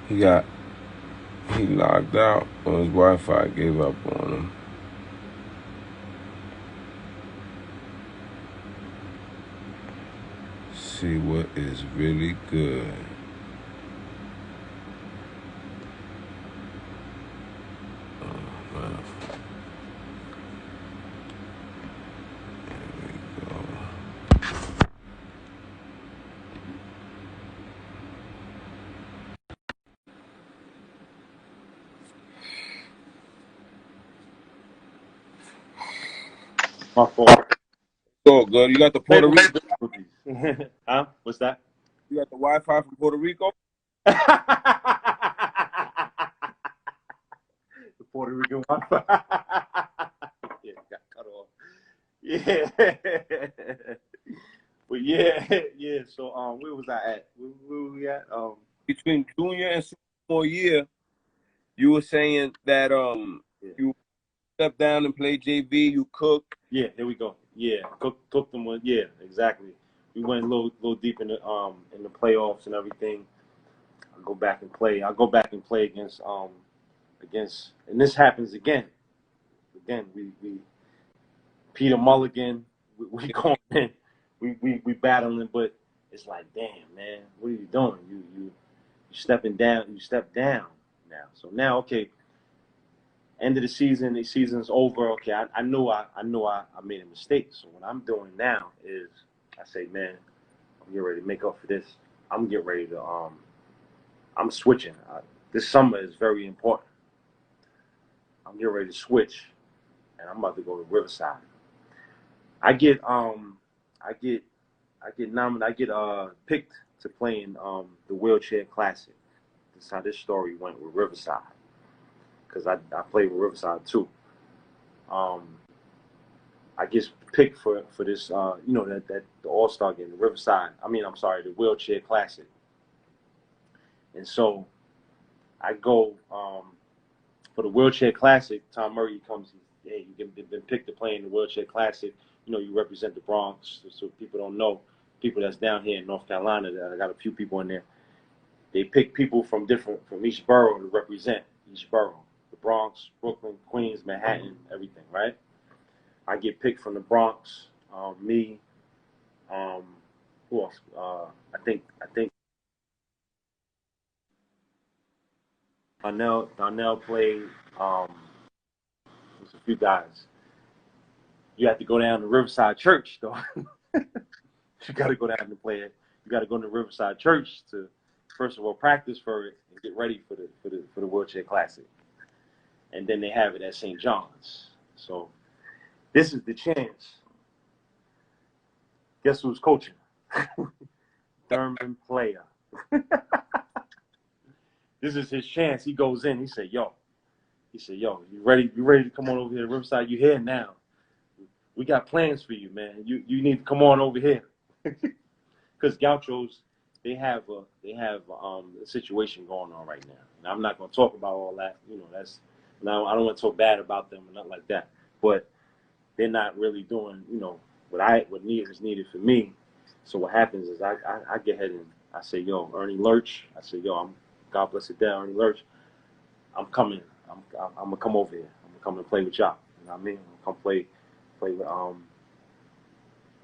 He got he logged out when his Wi-Fi gave up on him. See what is really good. Man, here we go. My fault. So good. You got the Puerto Technical Rico. difficulties. Huh? What's that? You got the Wi-Fi from Puerto Rico. The Puerto Rican Wi-Fi. Yeah, got cut off. Yeah. But yeah. So where was I at? Where were we at? Between junior and sophomore year, you were saying that Yeah. you stepped down and played JV. You cook. Yeah, there we go. Yeah, cooked them with. Yeah, exactly. We went a little deep in the playoffs and everything. I go back and play. I go back and play against, and this happens again. Again, we Peter Mulligan. We going in. We battling, but it's like, damn, man, what are you doing? You stepping down. You step down now. So now, okay, end of the season. The season's over. Okay, I knew I made a mistake. So what I'm doing now is I say, man, I'm getting ready to make up for this. I'm getting ready to I'm switching. This summer is very important. I'm getting ready to switch, and I'm about to go to Riverside. I get I get I get picked to play in the wheelchair classic. This is how this story went with Riverside, because I played with Riverside too. Um, I get picked for this that the All Star game, the Riverside. I mean, I'm sorry, the wheelchair classic. And so I go for the wheelchair classic. Tom Murray comes. Hey, you've been picked to play in the wheelchair classic. You know, you represent the Bronx. So people don't know, people that's down here in North Carolina. I got a few people in there. They pick people from each borough to represent each borough. The Bronx, Brooklyn, Queens, Manhattan, everything, right? I get picked from the Bronx. Me, um, who else? I think Darnell played. There's a few guys. You have to go down to Riverside Church, though. You got to go down and play it. You got to go to Riverside Church to, first of all, practice for it and get ready for the wheelchair classic. And then they have it at St. John's. So this is the chance. Guess who's coaching? Thurman Player. This is his chance. He goes in. He said, "Yo." He said, "Yo, you ready? You ready to come on over here to Riverside? You here now? We got plans for you, man. You need to come on over here." Because Gauchos, they have a situation going on right now, and I'm not going to talk about all that. You know, that's now I don't want to talk bad about them or nothing like that. But they're not really doing, what is needed for me. So what happens is I get ahead and I say, "Yo, Ernie Lurch." I say, "Yo, I'm God bless it, Ernie Lurch. I'm coming. I'm gonna come over here. I'm gonna come and play with y'all. You know what I mean? I'm gonna come play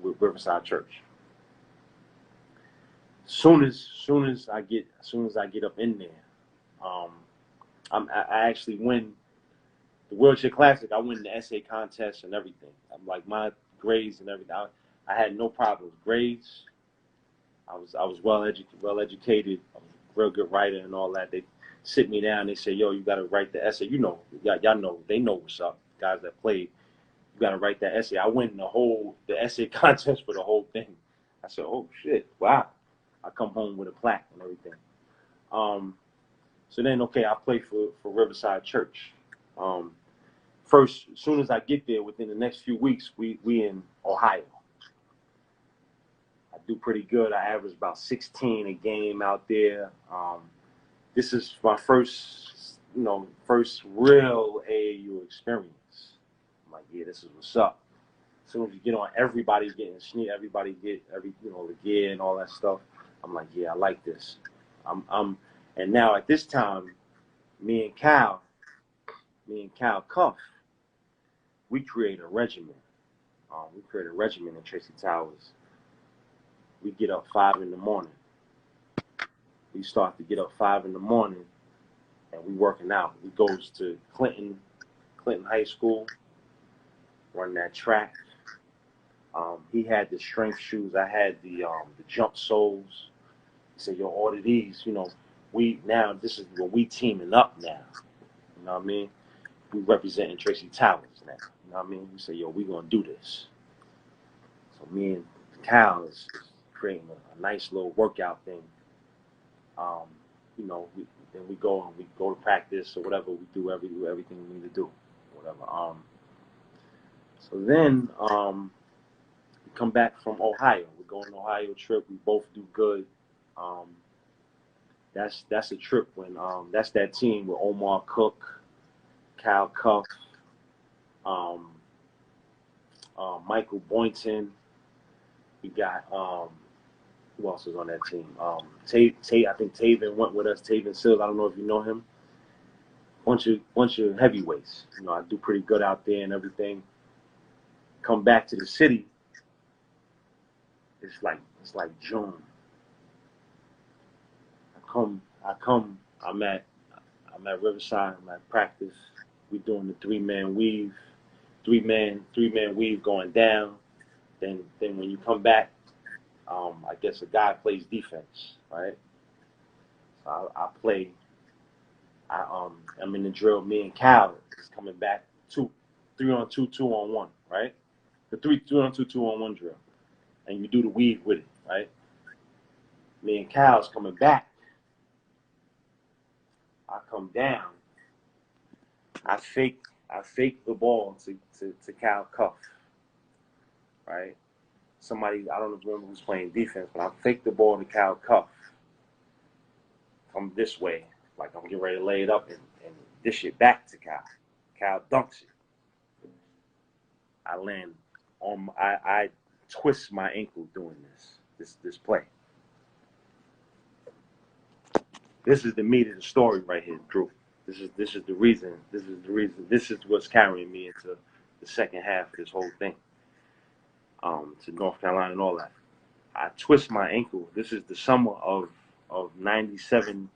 with Riverside Church." Soon as I get up in there, um, I actually win the wheelchair classic. I win the essay contest and everything. I'm like my grades and everything. I had no problems. Grades. I was well educated. I was a real good writer and all that. They sit me down. They say, "Yo, you got to write the essay. You know, y'all know. They know what's up. Guys that played, you got to write that essay." I win the essay contest for the whole thing. I said, "Oh shit, wow." I come home with a plaque and everything. Um, so then, okay, I play for Riverside Church. Um, First, as soon as I get there, within the next few weeks, we in Ohio. I do pretty good. I average about 16 a game out there. This is my first real AAU experience. I'm like, yeah, this is what's up. As soon as you get on, everybody's getting sneak. Everybody get the gear and all that stuff. I'm like, yeah, I like this. I'm And now at this time, me and Cal Cuff, we create a regimen. We create a regimen in Tracy Towers. We get up 5 in the morning. We start to get up 5 in the morning, and we working out. We goes to Clinton High School, run that track. He had the strength shoes. I had the jump soles. He said, "Yo, order these. You know, this is what we teaming up now. You know what I mean? We representing Tracy Towers now. You know what I mean? We say, yo, we gonna do this." So me and Cal is creating a nice little workout thing. You know, then we go to practice or whatever. We do everything we need to do, whatever. So then we come back from Ohio. We go on an Ohio trip. We both do good. That's a trip when that's that team with Omar Cook, Cal Cuff, Michael Boynton. We got who else is on that team? I think Taven went with us. Taven Sills. I don't know if you know him. Bunch of heavyweights. You know, I do pretty good out there and everything. Come back to the city. It's like June. I'm at Riverside. I'm at practice. We doing the 3-man weave. Three-man weave going down. Then when you come back, I guess a guy plays defense, right? So I play. I'm in the drill. Me and Cal is coming back 3-on-2, 2-on-1, right? The 3-on-2, 2-on-1 drill, and you do the weave with it, right? Me and Cal's coming back. I come down. I fake the ball to Cal Cuff, right? Somebody, I don't remember who's playing defense, but I fake the ball to Cal Cuff. Come this way, like I'm getting ready to lay it up and dish it back to Cal. Cal dunks it. I land on, I twist my ankle doing this play. This is the meat of the story right here, Drew. This is the reason. This is what's carrying me into the second half of this whole thing. To North Carolina and all that. I twist my ankle. This is the summer of 97,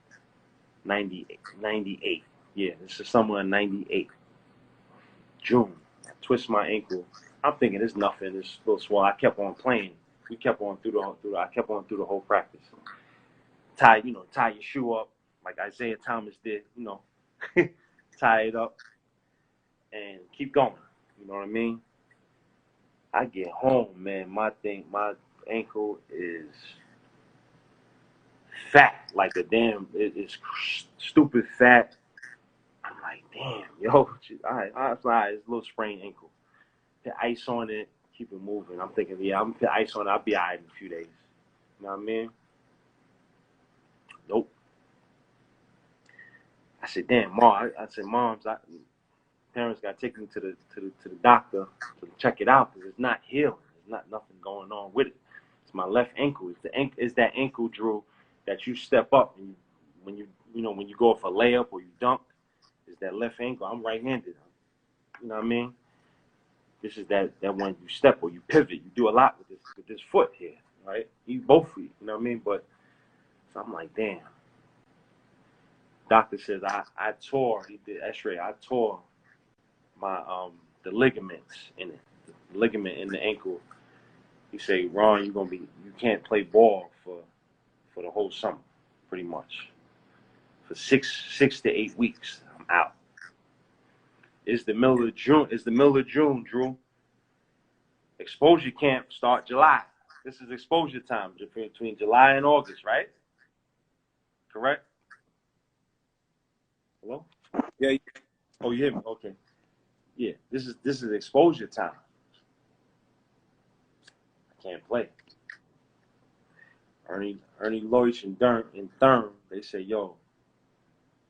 98. Yeah, this is the summer of 98. June. I twist my ankle. I'm thinking it's nothing. It's a little swell. I kept on playing. We kept on I kept on through the whole practice. Tie your shoe up like Isaiah Thomas did. You know, tie it up and keep going. You know what I mean? I get home, man. My ankle is fat, like a damn. It's stupid fat. I'm like, damn, yo. All right, it's a little sprained ankle. Put ice on it, keep it moving. I'm thinking, yeah, I'm gonna put ice on it. I'll be alright in a few days. You know what I mean? Nope. I said, damn, Mom. I said, parents got to take me to the doctor to check it out because it's not healing. There's not nothing going on with it. It's my left ankle. It's that ankle, Drew, that you step up and when you go for a layup or you dunk. It's that left ankle. I'm right-handed. You know what I mean? This is that when you step or you pivot, you do a lot with this foot here, right? Both feet. You know what I mean? But so I'm like, damn. Doctor says I tore. He did X-ray. I tore my the ligaments in it, the ligament in the ankle. He say, Ron, you can't play ball for the whole summer, pretty much. For 6 to 8 weeks, I'm out. It's the middle of June, Drew. Exposure camp start July. This is exposure time between July and August, right? Correct? Hello? Yeah. Oh, you hear me? Okay. Yeah, this is exposure time. I can't play. Ernie Loich and Thurm, they say, yo,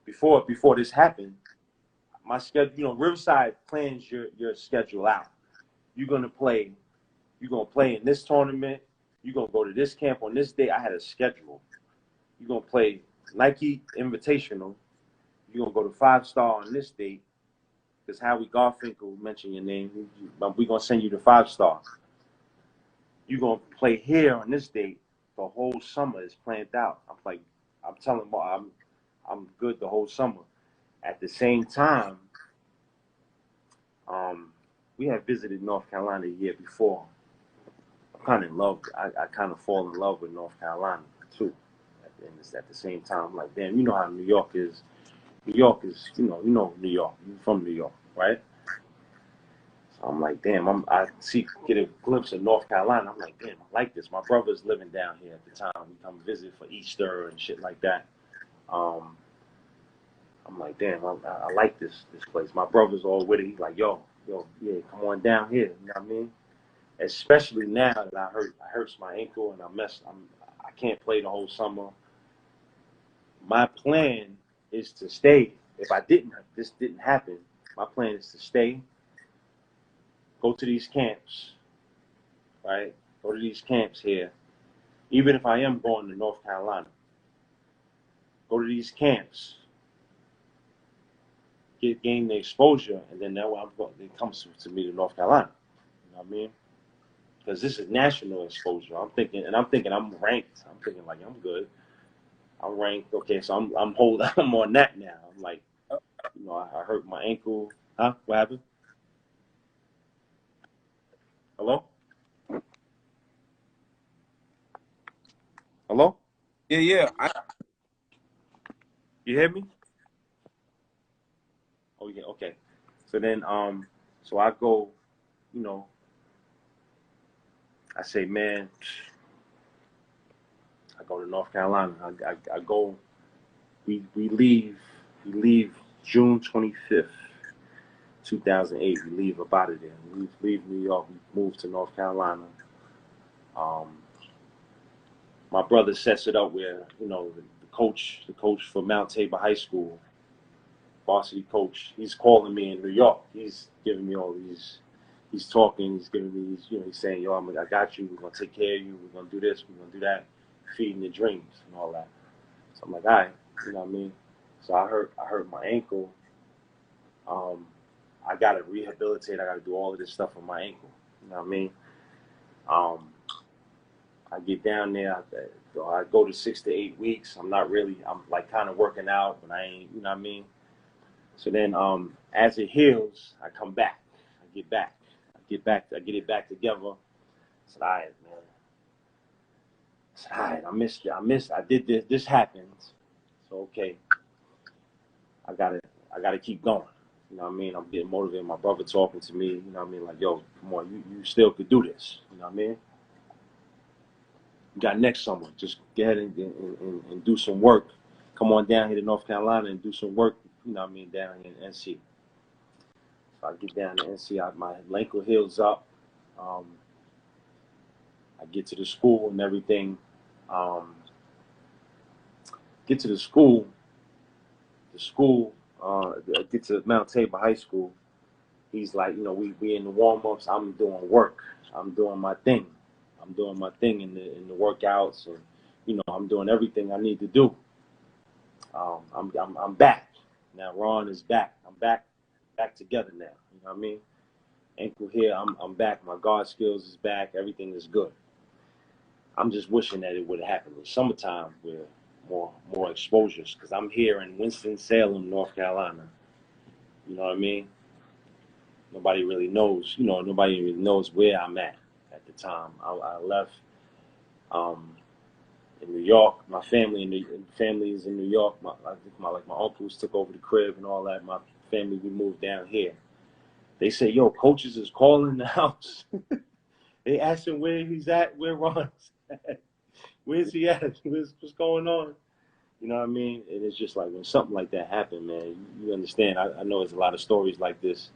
before this happened, my schedule, Riverside plans your schedule out. You're gonna play in this tournament, you're gonna go to this camp on this day. I had a schedule. You're gonna play Nike Invitational. You're gonna go to 5-star on this date because Howie Garfinkel mentioned your name. We're gonna send you the 5-star. You're gonna play here on this date. The whole summer is planned out. I'm telling them, I'm good the whole summer. At the same time, we had visited North Carolina the year before. I'm kind of in love. I kind of fall in love with North Carolina too. At the same time, I'm like, damn, you know how New York is. New York is, you know New York. You're from New York, right? So I'm like, damn, get a glimpse of North Carolina. I'm like, damn, I like this. My brother's living down here at the time. We come visit for Easter and shit like that. I'm like, damn, I like this place. My brother's all with it. He's like, yo, yeah, come on down here. You know what I mean? Especially now that I hurts my ankle and I can't play the whole summer. My plan is to stay. If this didn't happen, my plan is to stay, go to these camps, right? Go to these camps here. Even if I am going to North Carolina, go to these camps, gain the exposure, and then it comes to me to North Carolina. You know what I mean? Because this is national exposure. I'm thinking I'm ranked. I'm thinking like I'm good. I'm ranked. Okay, so I'm I'm on that now. I'm like, I hurt my ankle. Huh? What happened? Hello? Hello? Yeah. You hear me? Oh yeah, okay. So then so I go, I say, man, I go to North Carolina. I go we leave June 25th, 2008. We leave up out of there. We leave New York, we move to North Carolina. My brother sets it up where, the coach for Mount Tabor High School, varsity coach, he's calling me in New York. He's giving me all these, he's talking, he's giving me these, he's saying, yo, I got you, we're going to take care of you, we're going to do this, we're going to do that, feeding the dreams and all that. So I'm like, all right, you know what I mean? So I hurt my ankle. I got to rehabilitate, I got to do all of this stuff on my ankle, you know what I mean? I get down there, I go to 6 to 8 weeks. I'm like kind of working out, but I ain't, you know what I mean? So then, as it heals, I come back. I get it back together. I said, all right, man. I said, all right, I did this. This happened. So, okay, I gotta keep going. You know what I mean? I'm getting motivated. My brother talking to me, you know what I mean? Like, yo, come on, you still could do this. You know what I mean? You got next summer. Just go ahead and do some work. Come on down here to North Carolina and do some work, you know what I mean, down here in NC. So I get down to NC, my ankle heals up. I get to the school and everything. Get to the school, get to Mount Tabor High School. He's like, we in the warm-ups. I'm doing work. I'm doing my thing. I'm doing my thing in the workouts, and I'm doing everything I need to do. I'm back now. Ron is back. I'm back together now. You know what I mean? Ankle here. I'm back. My guard skills is back. Everything is good. I'm just wishing that it would have happened in summertime with more exposures, because I'm here in Winston-Salem, North Carolina. You know what I mean? Nobody really knows. Nobody really knows where I'm at the time. I left in New York. My family is in New York. My uncles took over the crib and all that. My family, we moved down here. They say, yo, coaches is calling the house. They asked him where he's at, where Ron's at. Where's he at? What's going on? You know what I mean? And it's just like when something like that happened, man, you understand. I know there's a lot of stories like this.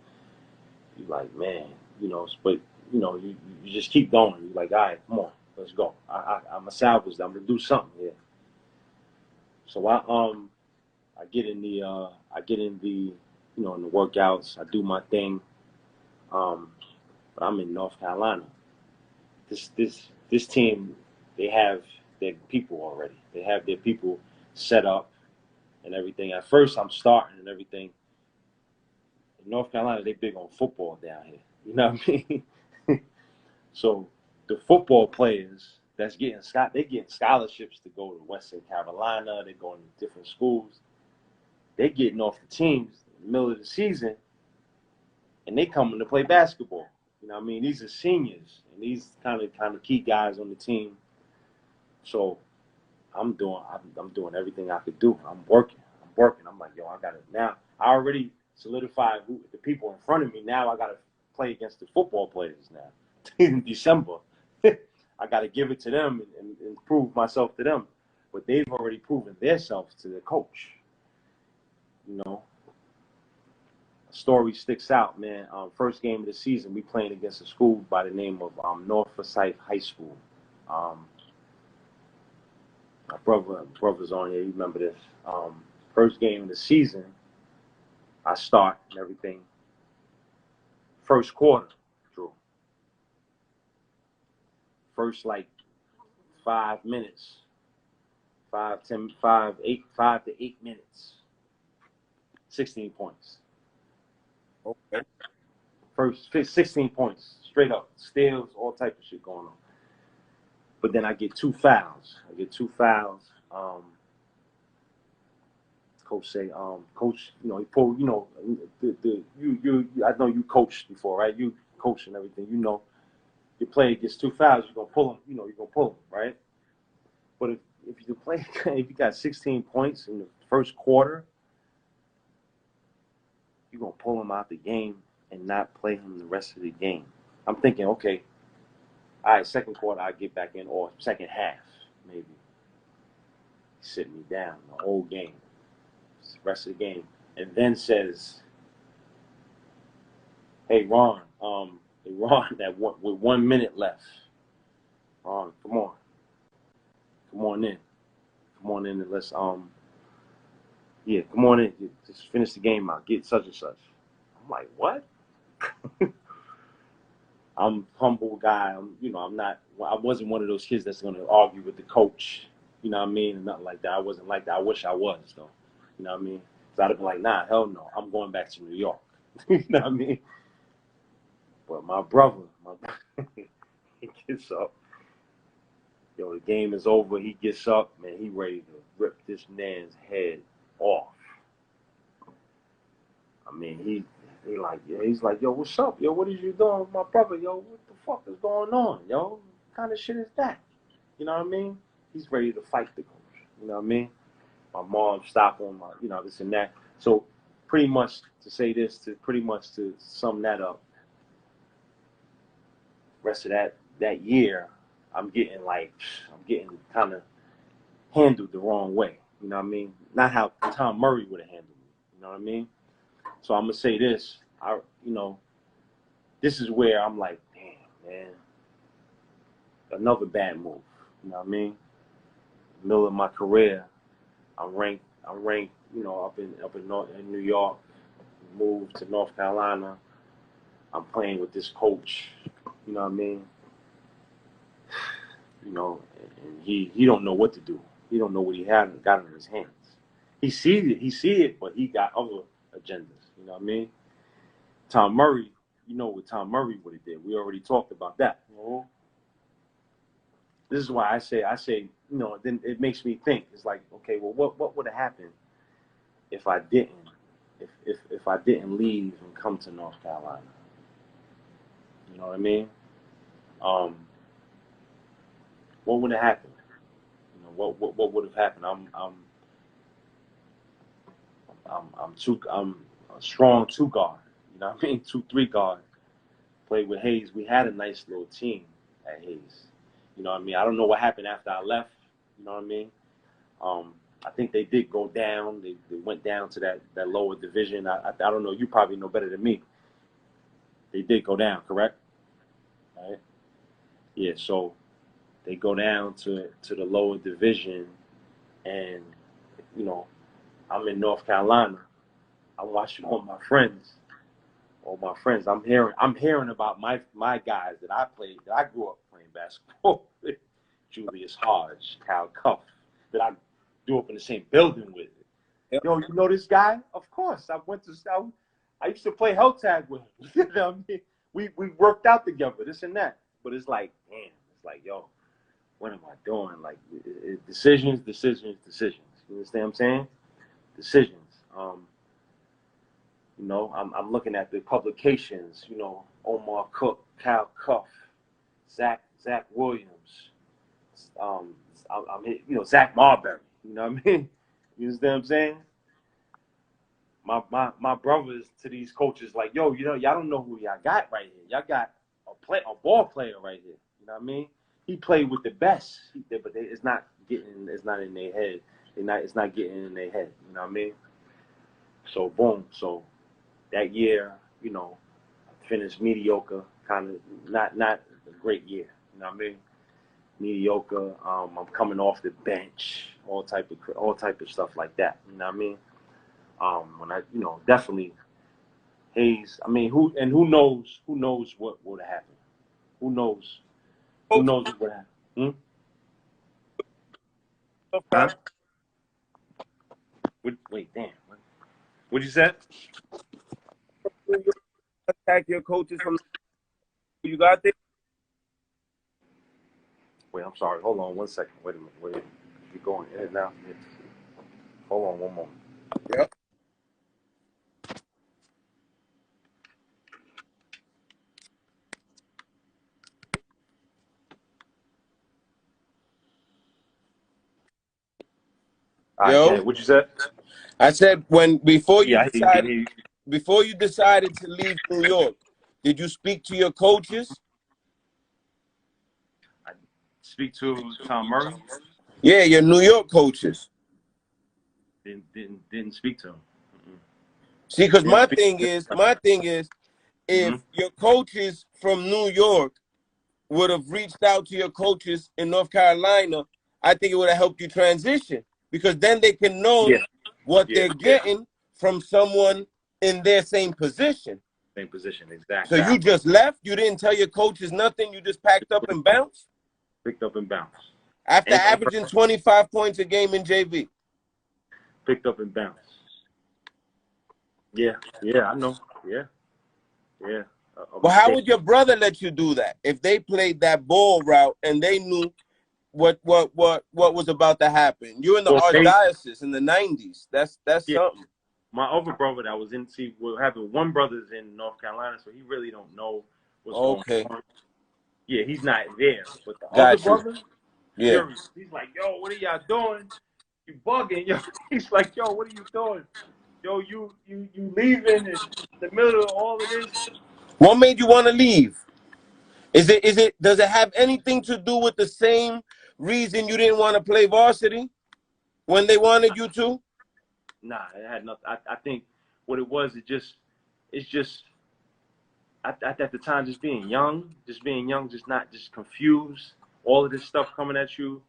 You're like, man, but you just keep going. You're like, all right, come on, let's go. I'm a salvage. I'm gonna do something here. So I get in the in the workouts. I do my thing. But I'm in North Carolina. This team, they have their people already. They have their people set up and everything. At first, I'm starting and everything. In North Carolina, they big on football down here. You know what I mean? So the football players that's they getting scholarships to go to Western Carolina. They're going to different schools. They getting off the teams in the middle of the season, and they coming to play basketball. You know what I mean? These are seniors, and these kind of key guys on the team. So I'm doing everything I could do. I'm working. I'm like, yo, I got it now. I already solidified the people in front of me. Now I got to play against the football players now in December. I got to give it to them and prove myself to them. But they've already proven themselves to the coach. You know, a story sticks out, man. First game of the season, we playing against a school by the name of Northa High School. My brother's on here. You remember this? First game of the season, I start and everything. First quarter, Drew. First like 5 minutes, 5 to 8 minutes. 16 points. Okay. First 16 points, straight up, steals, all type of shit going on. But then I get 2 fouls. Coach say, coach, you know, he pulled, you know, I know you coached before, right? You coach and everything, you know. Your player gets 2 fouls, you're gonna pull him, you know, you're gonna pull him, right? But if you play, if you got 16 points in the first quarter, you're gonna pull him out the game and not play him the rest of the game. I'm thinking, okay, all right, second quarter I get back in, or second half maybe. Sit me down the whole game, the rest of the game, and then says, "Hey Ron, that with 1 minute left, Ron, come on in, and let's come on in, just finish the game out, get such and such." I'm like, what? I'm a humble guy. I wasn't one of those kids that's going to argue with the coach, you know what I mean, and nothing like that. I wasn't like that. I wish I was, though, you know what I mean? So I'd have been like, nah, hell no, I'm going back to New York, you know what I mean? But my brother, he gets up. Yo, the game is over. He gets up, man, he ready to rip this man's head off. I mean, he's like, yo, what's up? Yo, what is you doing with my brother? Yo, what the fuck is going on? Yo, what kind of shit is that? You know what I mean? He's ready to fight the coach. You know what I mean? My mom stopped him, this and that. So pretty much to say this, to sum that up, rest of that year, I'm getting kind of handled the wrong way. You know what I mean? Not how Tom Murray would have handled me. You know what I mean? So I'm gonna say this. This is where I'm like, damn, man, another bad move. You know what I mean? Middle of my career, I'm ranked. Up in New York. Moved to North Carolina. I'm playing with this coach. You know what I mean? You know, and he don't know what to do. He don't know what he got in his hands. He see it, but he got other agendas. You know what I mean? Tom Murray, you know what Tom Murray would have did. We already talked about that. Mm-hmm. This is why I say, then it makes me think. It's like, okay, well, what would have happened if I didn't leave and come to North Carolina? You know what I mean? What would have happened? You know, what would have happened? I'm a strong 2 guard. You know what I mean? 2-3 guard. Played with Hayes. We had a nice little team at Hayes. You know what I mean? I don't know what happened after I left. You know what I mean? I think they did go down. They went down to that lower division. I don't know. You probably know better than me. They did go down, correct? Right? Yeah. So they go down to the lower division, and I'm in North Carolina. I'm watching all my friends. I'm hearing about my guys that I grew up playing basketball with. Julius Hodge, Cal Cuff, that grew up in the same building with. Yep. Yo, you know this guy? Of course. I used to play hell tag with him. You know what I mean? We worked out together, this and that. But it's like, damn, it's like, yo, what am I doing? Like, decisions. You understand what I'm saying? Decisions. You know, I'm looking at the publications. You know, Omar Cook, Cal Cuff, Zach Williams. You know, Zach Marbury. You know what I mean? You understand what I'm saying? My brothers to these coaches like, yo, you know, y'all don't know who y'all got right here. Y'all got a ball player right here. You know what I mean? He played with the best, but it's not in their head. It's not getting in their head. You know what I mean? So boom. So that year, you know, I finished mediocre, kind of not a great year. You know what I mean? Mediocre. I'm coming off the bench, all type of stuff like that. You know what I mean? When I, you know, definitely Hayes. I mean, who knows what would have happened? Who knows what would happen? Huh? Wait, damn. What'd you say? Contact your coaches from you got there. Wait, I'm sorry. Hold on 1 second. Wait a minute. You're going in and out. Hold on one moment. Yep. Yo, what'd you say? I said before you I decided to leave New York, did you speak to your coaches? I speak to Tom Murray. Yeah, your New York coaches. Didn't speak to him. See, because my thing is, if your coaches from New York would have reached out to your coaches in North Carolina, I think it would have helped you transition, because then they can know what they're getting from someone in their same position. Same position, exactly. So you just left? You didn't tell your coaches nothing? You just packed up and bounced? Picked up and bounced. After averaging 25 points a game in JV? Picked up and bounced. Yeah, I know. Yeah. Well, how would your brother let you do that if they played that ball route and they knew what was about to happen? You're in the archdiocese in the 90s. That's something. My other brother that was we're having one brother's in North Carolina, so he really don't know what's going on. Yeah, he's not there. But the other brother, serious, he's like, yo, what are y'all doing? You bugging, yo. He's like, yo, what are you doing? Yo, you leaving in the middle of all of this? What made you want to leave? Does it have anything to do with the same reason you didn't want to play varsity when they wanted you to? Nah, it had nothing. I think what it was, it's just at the time, just being young, just not confused. All of this stuff coming at you,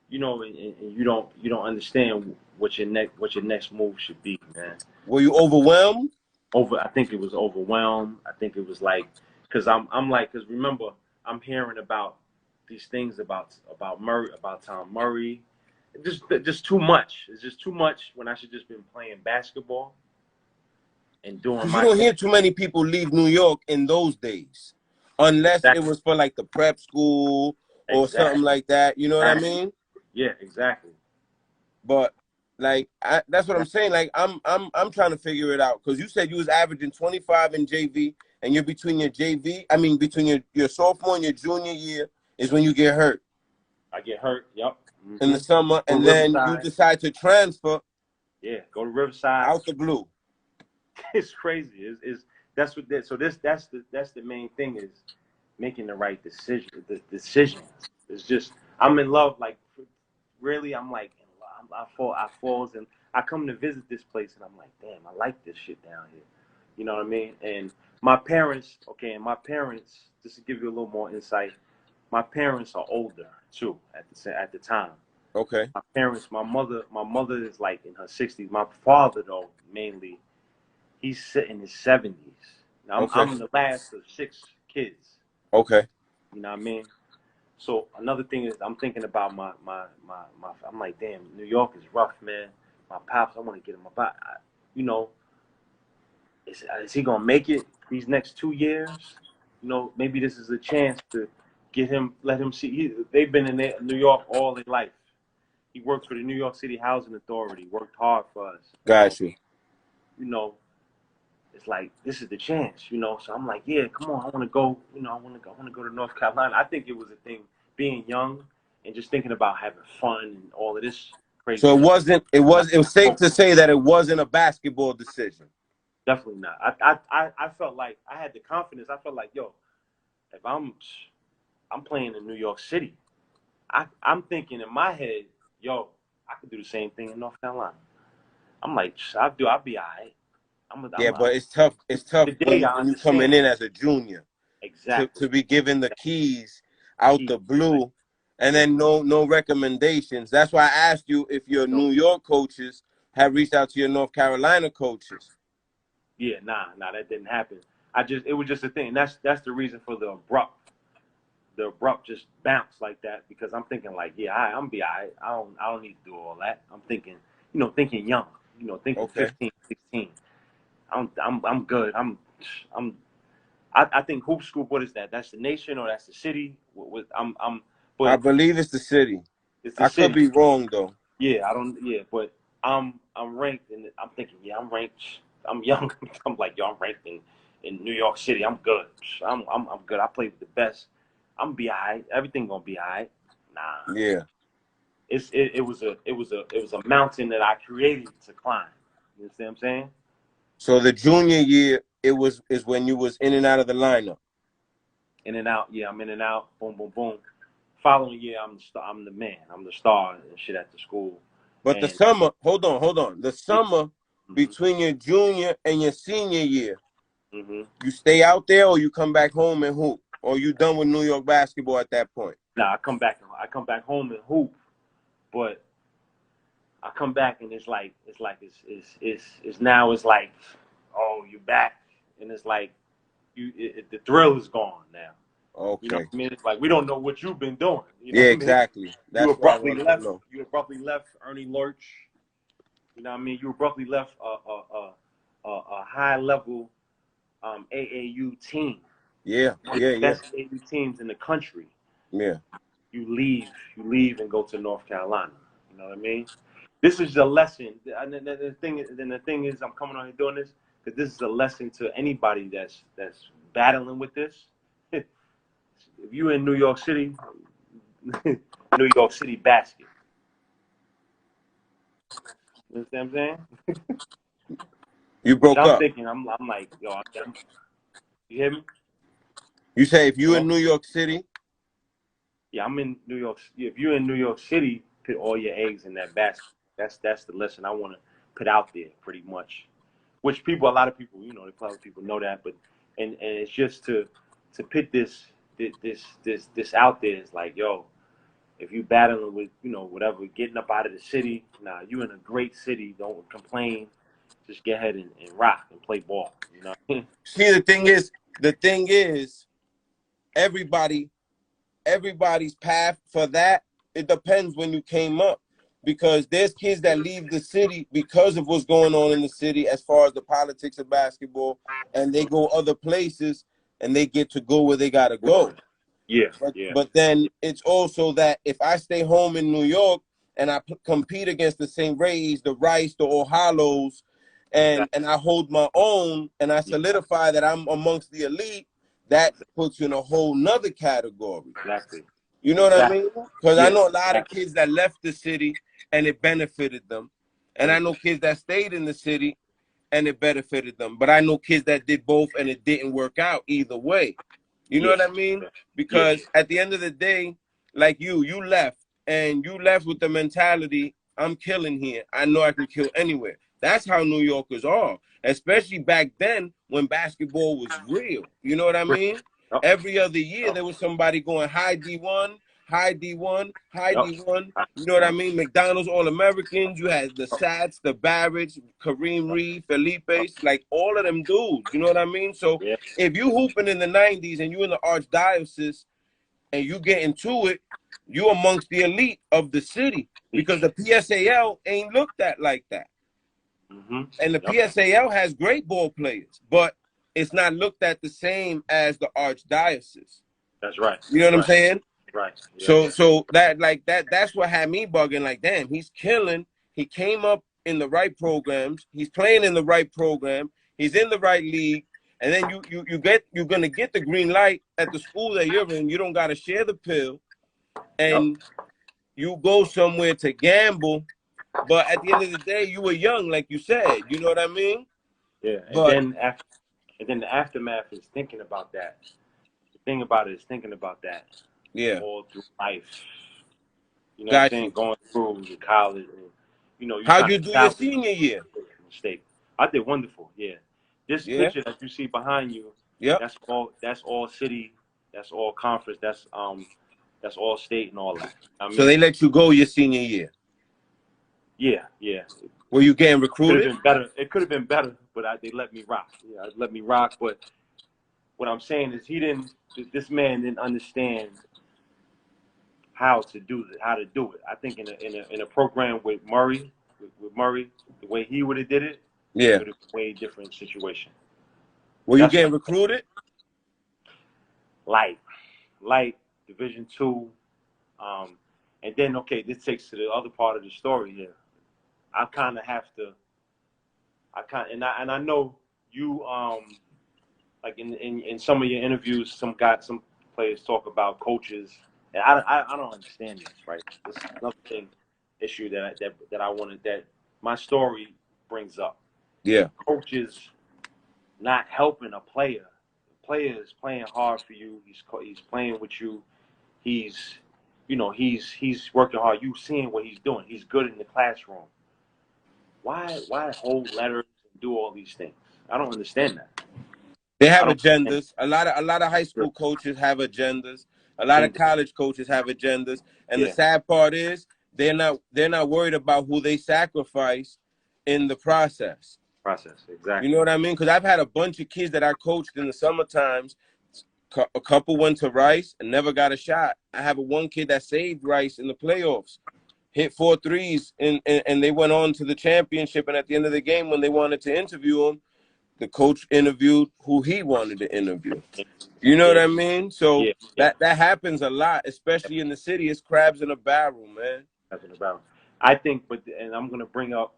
you know, and you don't understand what your next move should be, man. Were you overwhelmed? I think it was overwhelmed. I think it was like, because because remember, I'm hearing about these things about Murray, about Tom Murray. Just too much. It's just too much when I should just been playing basketball and doing my. You don't hear too many people leave New York in those days, unless it was for like the prep school or something like that. You know what I mean? Yeah, exactly. But like that's what I'm saying. Like I'm trying to figure it out, because you said you was averaging 25 in JV, and you're between your sophomore and your junior year is when you get hurt. I get hurt. Yep. In the summer, and then you decide to transfer. Yeah, go to Riverside. Out the blue. It's crazy. That's the main thing, is making the right decision. The decision. It's just, I'm in love. Like, really, I'm like, I falls, and I come to visit this place, and I'm like, damn, I like this shit down here. You know what I mean? And my parents, just to give you a little more insight, my parents are older too at the time. Okay. My mother is like in her 60s. My father, though, mainly, he's in his 70s. Now, I'm the last of 6 kids. Okay. You know what I mean? So another thing is I'm thinking about my I'm like, damn, New York is rough, man. My pops, I want to get him about, you know, is he gonna make it these next 2 years? You know, maybe this is a chance to get him, let him see. They've been in New York all their life. He worked for the New York City Housing Authority, worked hard for us. Got So, you. you know, it's like this is the chance, you know. So I'm like, yeah, come on, I want to go. You know, I want to go to North Carolina. I think it was a thing, being young and just thinking about having fun and all of this crazy So it stuff. wasn't. It was safe to say that it wasn't a basketball decision. Definitely not. I felt like I had the confidence. I felt like, yo, if I'm playing in New York City, I'm thinking in my head, yo, I could do the same thing in North Carolina. I'm like, I'll be all right. Yeah, but it's tough. It's tough Today I when you coming understand in as a junior exactly. to be given the keys out Key. the blue, and then no recommendations. That's why I asked you if your New York coaches have reached out to your North Carolina coaches. Yeah, nah, that didn't happen. It was just a thing. That's the reason for the abrupt just bounce like that, because I'm thinking like, yeah, I'm be all right. I don't need to do all that. I'm thinking, thinking young, thinking Okay. 15, 16. I'm good. I'm I think hoop school. What is that? That's the nation or that's the city? I But believe it's the city. it's the I could city. be wrong though. Yeah, I don't. Yeah, but I'm ranked, and I'm thinking, yeah, I'm ranked. I'm young. I'm like, yo, I'm ranked in New York City. I'm good. I'm good. I play with the best. I'm be alright. Everything gonna be alright. Nah, Yeah. it was a mountain that I created to climb. You understand what I'm saying? So the junior year, is when you was in and out of the lineup. In and out. Yeah, I'm in and out. Boom, boom, boom. Following year, I'm the man. I'm the star and shit at the school. But the And summer, hold on. The yeah, summer hmm between your junior and your senior year, hmm you stay out there or you come back home and hoop? Or you done with New York basketball at that point? Nah, I come back home and hoop, but I come back and it's now it's like, oh, you back, and it's like the thrill is gone now. You know what Okay. I mean? It's like we don't know what you've been doing. You know Yeah, what I mean? exactly. You That's what I abruptly wanted to left. know. You abruptly left Ernie Lurch. You know what I mean? You abruptly left a high level AAU team, Yeah, one of yeah, the yeah, best AAU teams in the country. yeah. You leave and go to North Carolina. You know what I mean? This is a lesson. And the thing is, I'm coming on here doing this because this is a lesson to anybody that's battling with this. If you in New York City, New York City basket. You understand what I'm saying? You Which broke I'm up. thinking, I'm like, yo, you hear me? You say if you in Hello? New York City, Yeah, I'm in New York. If you're in New York City, put all your eggs in that basket. That's the lesson I want to put out there, pretty much. Which a lot of people, they probably people know that, but and it's just to put this out there. It's like, yo, if you battling with whatever, getting up out of the city, nah, you in a great city. Don't complain. Just get ahead and rock and play ball. You know. see the thing is, everybody everybody's path for that, it depends when you came up. Because there's kids that leave the city because of what's going on in the city as far as the politics of basketball, and they go other places and they get to go where they gotta go. Yeah, But yeah, but then it's also that if I stay home in New York and I compete against the St. Ray's, the Rice, the Ohalos, and exactly. I hold my own and I Yeah, solidify that I'm amongst the elite, that puts you in a whole nother category. exactly, You know what I exactly. mean? Because I Yeah, know a lot of exactly. kids that left the city and it benefited them. And I know kids that stayed in the city and it benefited them. But I know kids that did both and it didn't work out either way. You know Yeah, what I mean? yeah, Because at the end of the day, like you left and you left with the mentality, I'm killing here. I know I can kill anywhere. That's how New Yorkers are, especially back then when basketball was real. You know what I mean? yep, Every other year, yep, there was somebody going high D1, high D1, high yep, D1. You know what I mean? McDonald's All-Americans. You had the Sats, the Barretts, Kareem Reed, yep, Felipe's, like all of them dudes. You know what I mean? So yeah, if you hooping in the 90s and you in the archdiocese, and you get into it, you amongst the elite of the city, because the PSAL ain't looked at like that. And the PSAL has great ball players, but it's not looked at the same as the archdiocese. That's right. You know what I'm saying? Right. Yeah. So that's what had me bugging. Like, damn, he's killing. He came up in the right programs. He's playing in the right program. He's in the right league. And then you're gonna get the green light at the school that you're in. You don't gotta share the pill, and you go somewhere to gamble. But at the end of the day, you were young, like you said. You know what I mean? Yeah. And then the aftermath is thinking about that. The thing about it is thinking about that. Yeah. All through life. You know what I'm Got saying? you. Going through the college, and, you know, you How'd trying you to do your salvage senior year? mistake. I did wonderful. Yeah. This Yeah. picture that you see behind you, Yep. that's all city, that's all conference, that's all state and all that. I mean, So they let you go your senior year. Yeah. Were you getting Could recruited? have been better. It could have been better, but they let me rock. Yeah, they let me rock. But what I'm saying is, this man didn't understand how to do it. I think in a program with Murray, the way he would have did it, Yeah. it would have been a way different situation. Were you getting recruited? Light Division II, and then this takes to the other part of the story here. I kind of have to. I know you like in some of your interviews, some players talk about coaches, and I don't understand this, right? This is another issue that I wanted, that my story brings up. Yeah. Coaches not helping a player. The player is playing hard for you. He's playing with you. He's working hard. You seeing what he's doing. He's good in the classroom. Why hold letters and do all these things? I don't understand that. They have agendas. A lot of high school coaches have agendas. A lot of college coaches have agendas. And the sad part is they're not worried about who they sacrifice in the process. Exactly. You know what I mean? Because I've had a bunch of kids that I coached in the summer times. A couple went to Rice and never got a shot. I have one kid that saved Rice in the playoffs, hit 4 threes, and they went on to the championship. And at the end of the game, when they wanted to interview him, the coach interviewed who he wanted to interview. You know what I mean? So that happens a lot, especially in the city. It's crabs in a barrel, man. Crabs in a barrel. I think, and I'm gonna bring up.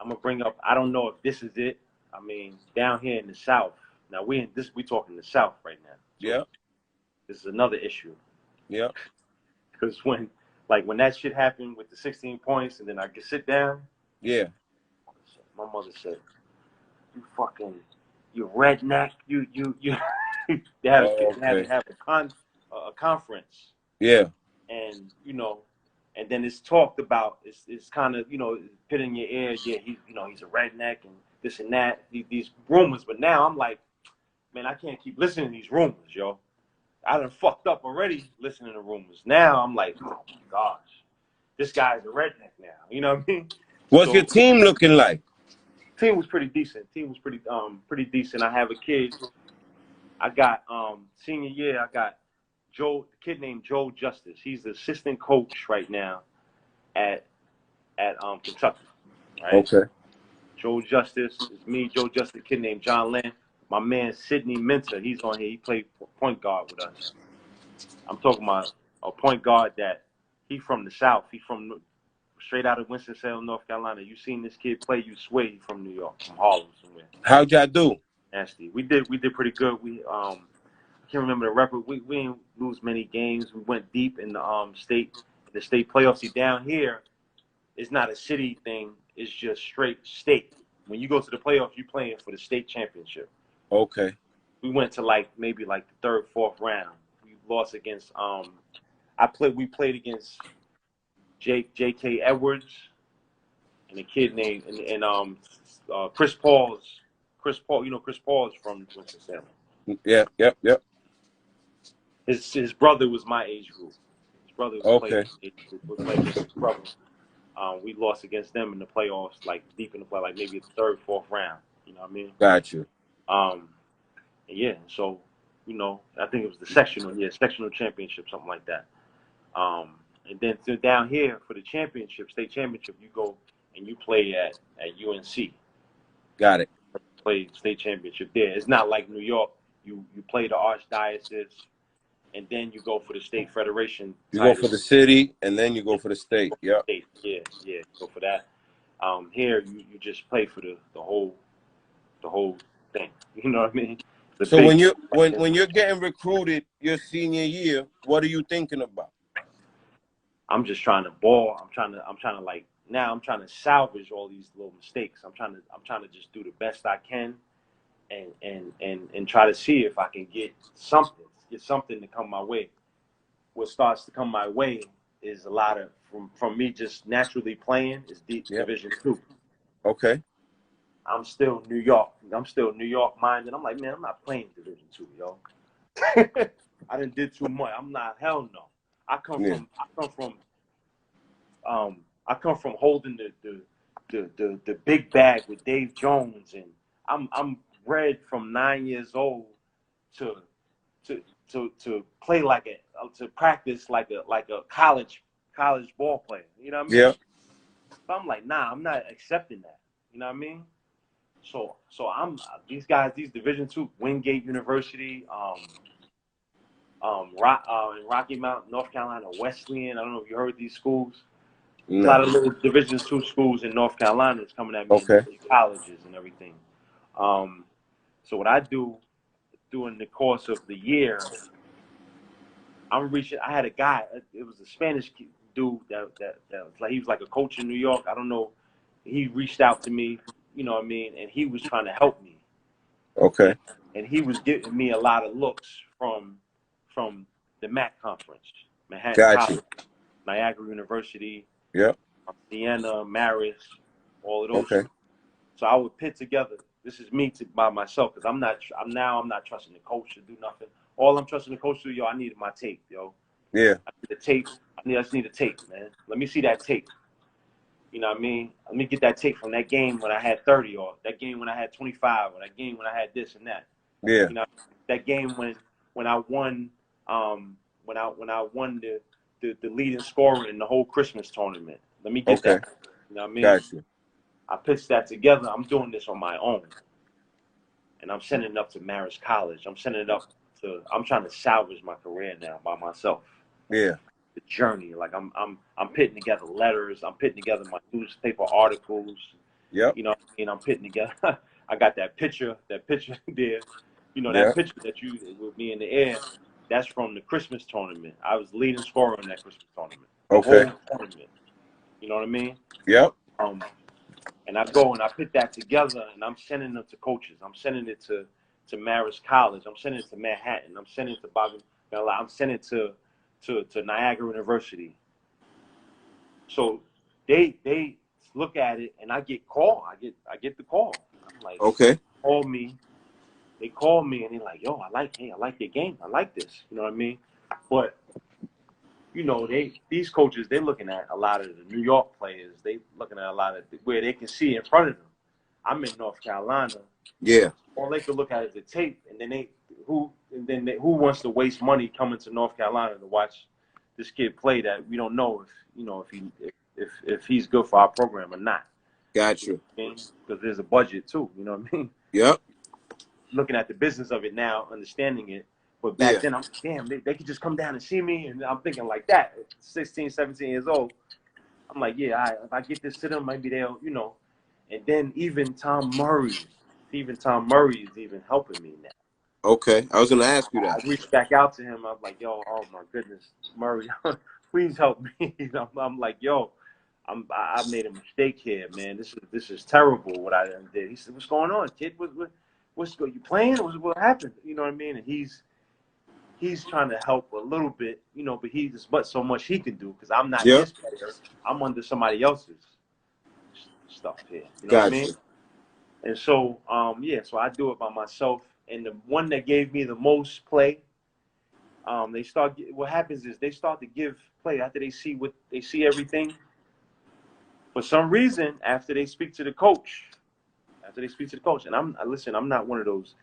I don't know if this is it. I mean, down here in the South. Now we talking the South right now. So yeah. This is another issue. Yeah. Because when that shit happened with the 16 points, and then I could sit down. Yeah. My mother said, you redneck, you they had to have a conference. Yeah. And and then it's talked about, it's kind of, put in your ear, he's a redneck and this and that, these rumors. But now I'm like, man, I can't keep listening to these rumors, yo. I done fucked up already listening to rumors. Now I'm like, oh my gosh, this guy's a redneck now. You know what I mean? What's your team looking like? Team was pretty decent. Pretty decent. I have a kid. I got senior year. I got a kid named Joe Justice. He's the assistant coach right now at Kentucky. Right? Okay. Joe Justice is me. Joe Justice, a kid named John Lynn. My man Sidney Minter, he's on here. He played point guard with us. I'm talking about a point guard that he from the South. He from straight out of Winston-Salem, North Carolina. You seen this kid play, you swear he's from New York, from Harlem somewhere. How'd y'all do? Nasty. We did pretty good. We I can't remember the record. We didn't lose many games. We went deep in the state playoffs. See, down here, it's not a city thing. It's just straight state. When you go to the playoffs, you're playing for the state championship. Okay. We went to maybe the third, fourth round. We lost against we played against J.K. Edwards and a kid named Chris Paul. Chris Paul is from Winston-Salem. Yeah. Yep. His brother was my age group. His brother was played against his brother. We lost against them in the playoffs, deep in the play, maybe the third, fourth round. You know what I mean? Got you. Yeah. So You know, I think it was the sectional, sectional championship, something like that. And then down here for the championship, state championship, you go and you play at UNC. Got it. Play state championship there. It's not like New York. You play the archdiocese, and then you go for the state federation. You go for the city, and then you go for the state. Yeah. Yeah. Go for that. Here you just play for the whole thing. You know what I mean? So when you're getting recruited your senior year, what are you thinking about? I'm just trying to ball. I'm trying to like now I'm trying to salvage all these little mistakes. I'm trying to just do the best I can and try to see if I can get something to come my way. What starts to come my way is a lot of from me just naturally playing is Division II. Okay. I'm still New York. I'm still New York minded. I'm like, man, I'm not playing Division II, yo. I done did too much. I'm not. Hell no. I come from holding the big bag with Dave Jones, and I'm bred from 9 years old to play to practice like a college ball player. You know what I mean? Yeah. So I'm like, nah, I'm not accepting that. You know what I mean? So I'm these guys, these Division II, Wingate University, in Rocky Mount, North Carolina, Wesleyan. I don't know if you heard these schools. No. A lot of little Division II schools in North Carolina is coming at me in colleges and everything. So what I do during the course of the year, I had a guy. It was a Spanish dude that was like, he was like a coach in New York. I don't know. He reached out to me, you know what I mean, and he was trying to help me. Okay. And he was giving me a lot of looks from the MAC conference, Manhattan College, Niagara University, Siena, Marist, all of those. Okay. So I would put together. This is me by myself because I'm not trusting the coach to do nothing. All I'm trusting the coach to do, yo, I needed my tape, yo. Yeah. I need the tape. I just need a tape, man. Let me see that tape. You know what I mean? Let me get that tape from that game when I had 30, or that game when I had 25, or that game when I had this and that. Yeah. You know, that game when I won when I won the leading scorer in the whole Christmas tournament. Let me get that. You know what I mean? Gotcha. I pitched that together. I'm doing this on my own. And I'm sending it up to Marist College. I'm trying to salvage my career now by myself. Yeah. The journey. Like I'm putting together letters. I'm putting together my newspaper articles. Yep. You know, and I'm putting together I got that picture there. You know, that picture that you with me in the air, that's from the Christmas tournament. I was leading scorer in that Christmas tournament. The whole tournament. You know what I mean? Yep. And I go and I put that together and I'm sending them to coaches. I'm sending it to Marist College. I'm sending it to Manhattan. I'm sending it to Bobby. I'm sending it to Niagara University. So they look at it and I get called. I get the call. I'm like, They call me and they're like, yo, I like your game. I like this. You know what I mean? But you know, these coaches, they're looking at a lot of the New York players. They looking at a lot of where they can see in front of them. I'm in North Carolina. Yeah. All they could look at is the tape, and then who wants to waste money coming to North Carolina to watch this kid play that we don't know if he's good for our program or not. Gotcha. Because there's a budget too. You know what I mean? Yep. Looking at the business of it now, understanding it. But back then, I'm damn, they could just come down and see me. And I'm thinking like that, 16, 17 years old. I'm like, yeah, if I get this to them, maybe they'll, you know. And then even Tom Murray is even helping me now. Okay. I was going to ask you that. I reached back out to him. I'm like, yo, oh my goodness, Murray, please help me. I'm like, yo, I made a mistake here, man. This is terrible what I did. He said, what's going on, kid? What's going? You playing? What happened? You know what I mean? And he's trying to help a little bit, you know, but he's but so much he can do because I'm not his player. I'm under somebody else's stuff here. You know what I mean? And so, so I do it by myself. And the one that gave me the most play, what happens is they start to give play after they see everything. For some reason, after they speak to the coach, and I'm not one of those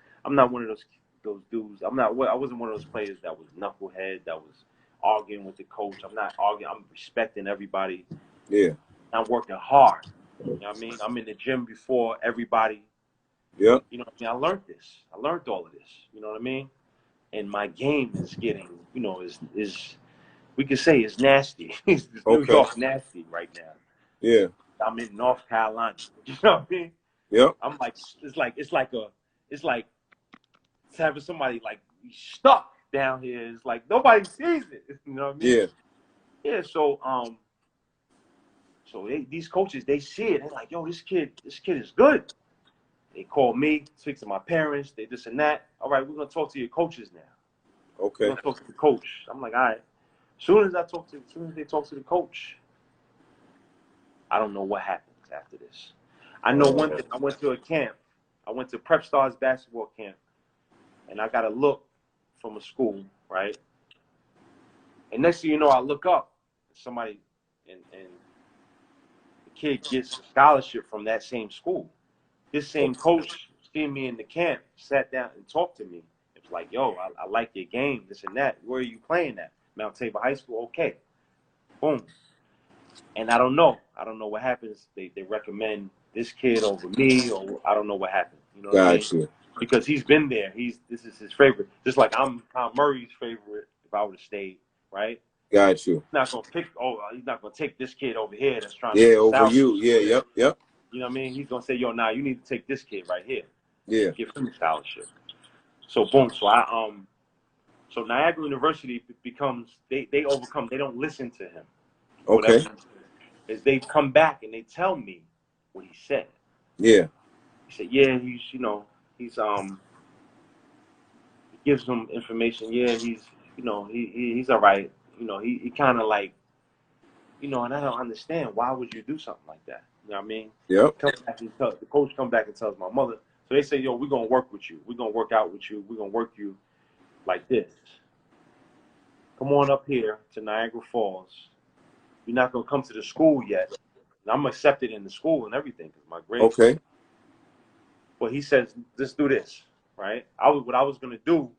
those dudes. I wasn't one of those players that was knucklehead, that was arguing with the coach. I'm not arguing. I'm respecting everybody. Yeah. I'm working hard. You know what I mean? I'm in the gym before everybody. Yep. You know what I mean? I learned this. I learned all of this. You know what I mean? And my game is getting, you know, is we could say it's nasty. It's New Okay. York nasty right now. Yeah. I'm in North Carolina. You know what I mean? Yep. I'm like, it's like having somebody like stuck down here. It's like nobody sees it. You know what I mean? Yeah. Yeah. So these coaches, they see it. They're like, yo, this kid is good. They call me, speak to my parents, they this and that. All right, we're gonna talk to your coaches now. Okay. We're gonna talk to the coach. I'm like, all right. As soon as they talk to the coach, I don't know what happens after this. I know one thing. I went to a camp. I went to Prep Stars basketball camp, and I got a look from a school, right? And next thing you know, I look up, somebody, and the kid gets a scholarship from that same school. This same coach seen me in the camp, sat down and talked to me. It was like, yo, I like your game, this and that. Where are you playing at? Mount Tabor High School. Okay. Boom. And I don't know. I don't know what happens. They recommend this kid over me, or I don't know what happened. You know what I mean? Gotcha. Because he's been there. This is his favorite. Just like I'm Tom Murray's favorite if I would have stayed, right? Gotcha. He's not gonna take this kid over here that's trying Yeah, to over salvage. you. Yeah, yep. You know what I mean? He's gonna say, yo, nah, you need to take this kid right here. Yeah. Give him a scholarship. So boom. So Niagara University becomes they overcome. They don't listen to him. Okay. Whatever is they come back and they tell me what he said. Yeah. He said, yeah, he gives them information. Yeah, he's all right. He kind of like, and I don't understand, why would you do something like that? You know what I mean? Yep. The coach come back and tells my mother. So they say, yo, we're gonna work with you. We're gonna work out with you. We're gonna work you like this. Come on up here to Niagara Falls. You're not gonna come to the school yet. And I'm accepted in the school and everything because my grades. Okay. But he says, let's do this, right? What I was gonna do.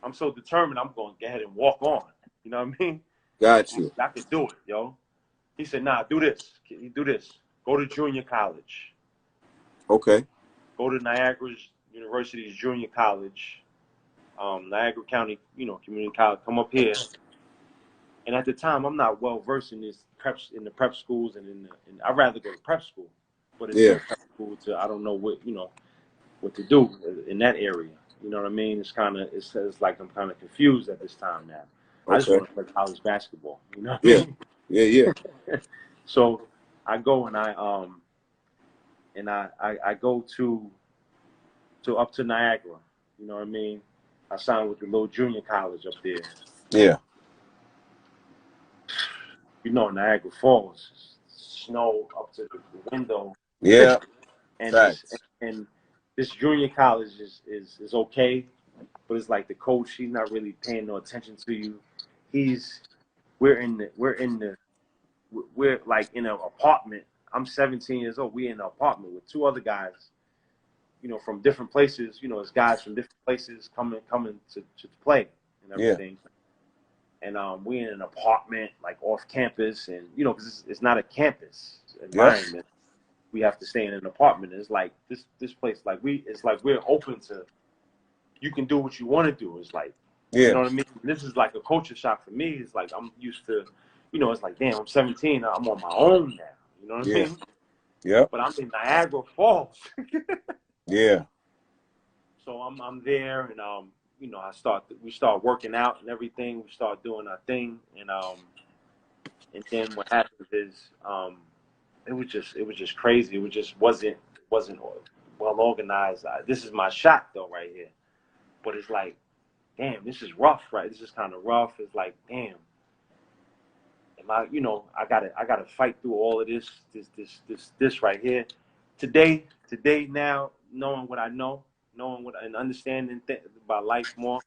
I'm so determined. I'm gonna go ahead and walk on. You know what I mean? Got you. I could do it, yo. He said, nah, do this. You do this. Go to junior college. Okay. Go to Niagara University's junior college, Niagara County, community college. Come up here. And at the time, I'm not well versed in the prep schools, and I'd rather go to prep school, but it's in prep school I don't know what to do in that area. You know what I mean? It's like I'm kind of confused at this time now. Okay. I just want to play college basketball. You know what I mean? Yeah. So I go and I go to up to Niagara. You know what I mean? I signed with the little junior college up there. Yeah. Niagara Falls, snow up to the window. Yeah. and this junior college is okay, but it's like the coach, he's not really paying no attention to you. We're like in an apartment. I'm 17 years old. We're in an apartment with two other guys, from different places. It's guys from different places coming to play and everything. Yeah. And we're in an apartment like off campus, and because it's not a campus environment. Yes. We have to stay in an apartment. It's like this place, it's like we're open to. You can do what you want to do. It's like, you know what I mean. This is like a culture shock for me. It's like I'm used to, it's like, damn, I'm 17. I'm on my own now. You know what I mean? Yeah. But I'm in Niagara Falls. Yeah. So I'm there, and we start working out and everything. We start doing our thing, and then what happens is it was just crazy. It just wasn't well organized. This is my shot though right here, but it's like, damn, this is rough, right? This is kind of rough. It's like, damn, I gotta fight through all of this right here. Today now, knowing what I know, and understanding about life more,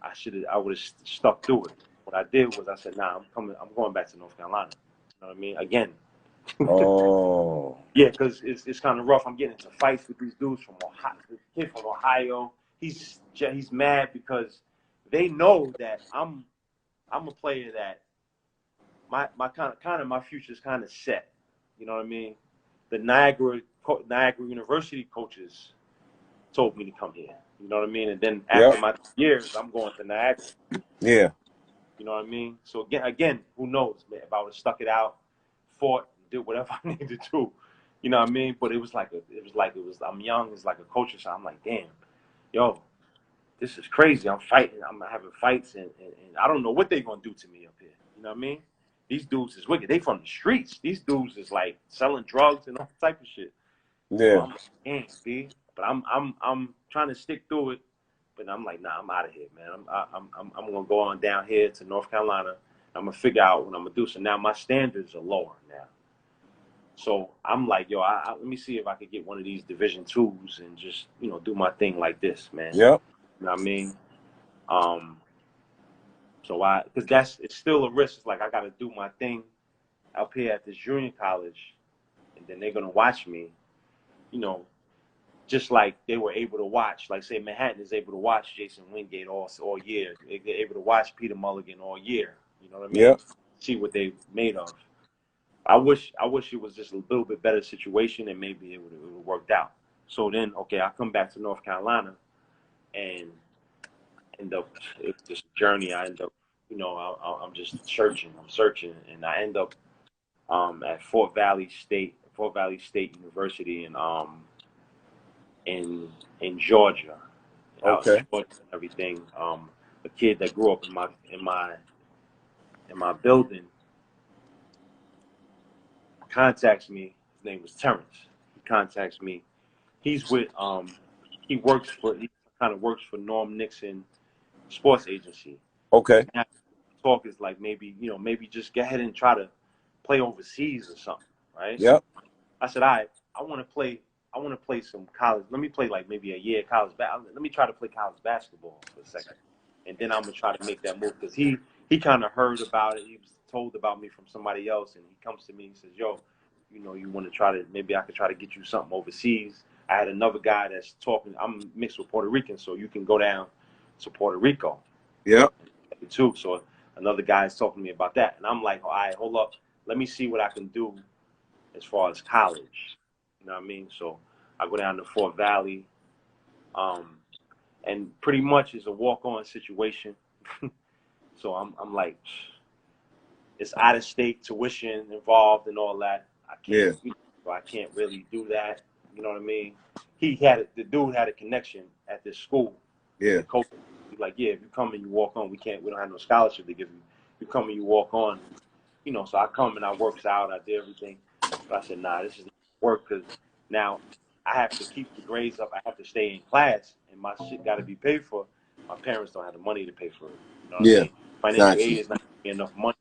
I would have stuck through it. What I did was I said, nah, I'm going back to North Carolina. You know what I mean? Again. Oh. Yeah, because it's kind of rough. I'm getting into fights with these dudes from Ohio. The kid from Ohio, he's mad because they know that I'm a player that my kind of my future's kind of set. You know what I mean? The Niagara University coaches told me to come here. You know what I mean? And then after my years, I'm going to Niagara. Yeah. You know what I mean? So again, who knows, man? If I would have stuck it out, fought, did whatever I needed to do. You know what I mean? But it was like I'm young. It's like a culture shock. I'm like, damn, yo, this is crazy. I'm fighting. I'm having fights, and I don't know what they're gonna do to me up here. You know what I mean? These dudes is wicked. They from the streets. These dudes is like selling drugs and all type of shit. So Yeah. I'm like, damn, B. But I'm trying to stick through it. But I'm like, nah, I'm out of here, man. I'm gonna go on down here to North Carolina. I'm gonna figure out what I'm gonna do. So now my standards are lower now. So I'm like, yo, let me see if I could get one of these Division twos and just, do my thing like this, man. Yep. You know what I mean? So because it's still a risk. It's like I got to do my thing up here at this junior college, and then they're gonna watch me, just like they were able to watch, like say Manhattan is able to watch Jason Wingate all year. They're able to watch Peter Mulligan all year. You know what I mean? Yep. See what they made of. I wish it was just a little bit better situation, and maybe it would have worked out. So then, okay, I come back to North Carolina, and end up it's just a journey. I end up, I'm just searching. I'm searching, and I end up at Fort Valley State University, in Georgia, out in Okay. Georgia and everything. A kid that grew up in my building contacts me. His name was Terrence. He contacts me. He's with he kind of works for Norm Nixon Sports Agency. Okay. Now, talk is like maybe just go ahead and try to play overseas or something, right? Yep. I said, all right, I want to play some college. Let me play like maybe a year college let me try to play college basketball for a second, and then I'm gonna try to make that move because he kind of heard about it. He was told about me from somebody else, and he comes to me and says, yo, you want to try to, maybe I could try to get you something overseas. I had another guy that's talking. I'm mixed with Puerto Rican, so you can go down to Puerto Rico. Yep. Too. So another guy is talking to me about that, and I'm like, all right, hold up, let me see what I can do as far as college. You know what I mean? So I go down to Fort Valley, and pretty much it's a walk-on situation. So I'm like, it's out of state tuition involved and all that. I can't really do that. You know what I mean? The dude had a connection at this school. Yeah. The coach, he's like, yeah, if you come and you walk on, we don't have no scholarship to give you. You come and you walk on, so I come and I works out, I did everything. But I said, nah, this is not work because now I have to keep the grades up. I have to stay in class, and my shit got to be paid for. My parents don't have the money to pay for it. You know what I mean? Financial aid is not enough money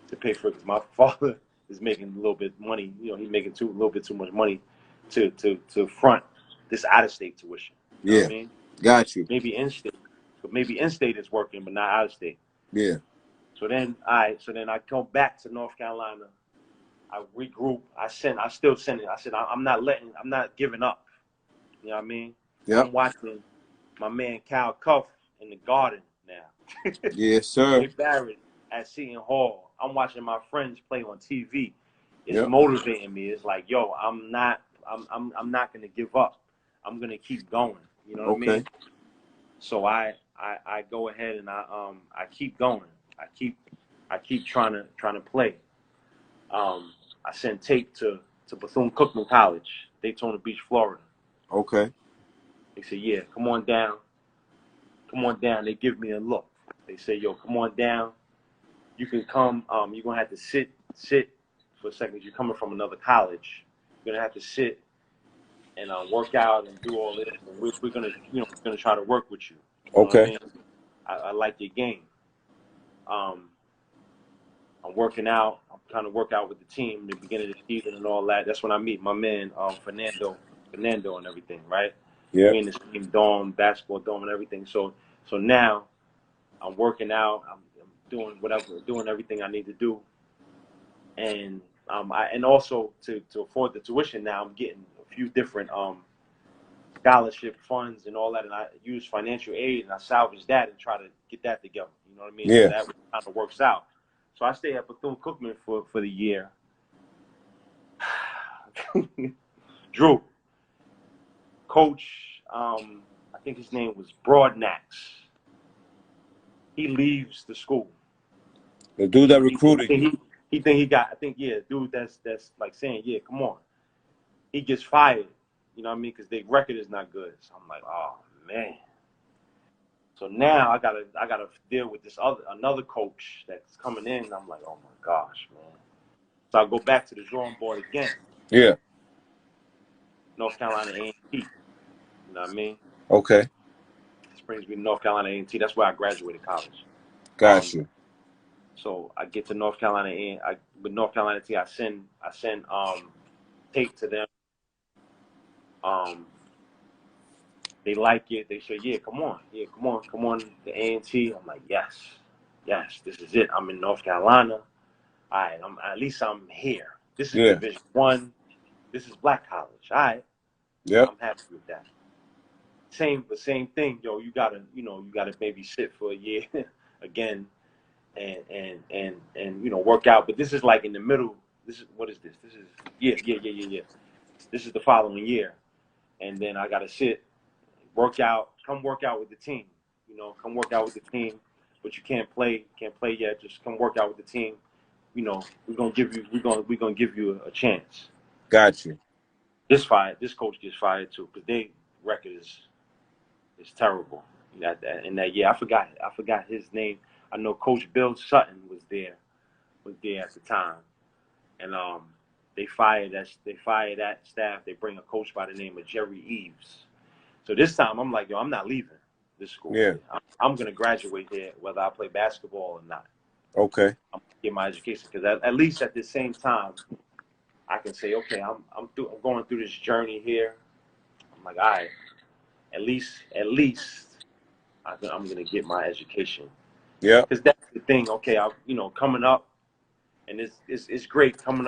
to pay for it because my father is making a little bit money. He's making a little bit too much money to front this out-of-state tuition. You know what I mean? Got you. Maybe in-state. But maybe in-state is working, but not out-of-state. Yeah. So then I come back to North Carolina. I regroup. I still send it. I said, I'm not giving up. You know what I mean? Yep. I'm watching my man Cal Cuff in the Garden now. Yes, sir. Jay Barrett at Seton Hall. I'm watching my friends play on TV. It's Yep. motivating me. It's like, yo, I'm not gonna give up. I'm gonna keep going. You know what I mean? So I go ahead and I keep going. I keep trying to play. I sent tape to Bethune-Cookman College, Daytona Beach, Florida. Okay. They said, yeah, come on down. Come on down. They give me a look. They say, yo, come on down. You can come. You're gonna have to sit for a second. You're coming from another college. You're gonna have to sit and work out and do all this. And we're gonna try to work with you. You know what I mean? I like your game. I'm working out. I'm trying to work out with the team in the beginning of the season and all that. That's when I meet my man Fernando and everything, right? Yeah. We in the same dorm, basketball dorm and everything. So now I'm working out. I'm doing everything I need to do, and and also to afford the tuition. Now I'm getting a few different scholarship funds and all that, and I use financial aid and I salvage that and try to get that together. You know what I mean? Yeah. So that kind of works out. So I stay at Bethune-Cookman for the year. Drew, coach, I think his name was Broadnax. He leaves the school. The dude that recruited you. He think he got. I think dude. That's like saying, yeah, come on. He gets fired. You know what I mean? Because their record is not good. So I'm like, oh man. So now I gotta deal with another coach that's coming in. And I'm like, oh my gosh, man. So I go back to the drawing board again. Yeah. North Carolina A&T. You know what I mean? Okay. This brings me to North Carolina A&T. That's where I graduated college. Gotcha. So I get to North Carolina with North Carolina A&T. I send tape to them. They like it. They say, yeah, come on. Yeah, come on, the A&T. I'm like, yes, this is it. I'm in North Carolina. All right, at least I'm here. This is Division I. This is black college. All right. Yep. I'm happy with that. Same thing, yo. You gotta maybe sit for a year again and work out. But this is like in the middle. What is this? This is yeah. This is the following year. And then I gotta sit, come work out with the team. Come work out with the team. But you can't play yet. Just come work out with the team. We're gonna give you a chance. Gotcha. This coach gets fired too, because their record is terrible. In that year, I forgot his name. I know Coach Bill Sutton was there at the time, and they fired that staff. They bring a coach by the name of Jerry Eves. So this time, I'm like, yo, I'm not leaving this school. Yeah. I'm gonna graduate here, whether I play basketball or not. Okay. I'm gonna get my education, because at least at the same time, I can say, okay, I'm going through this journey here. I'm like, all right, at least I'm gonna get my education. Yeah. Because that's the thing. Okay, coming up, and it's great coming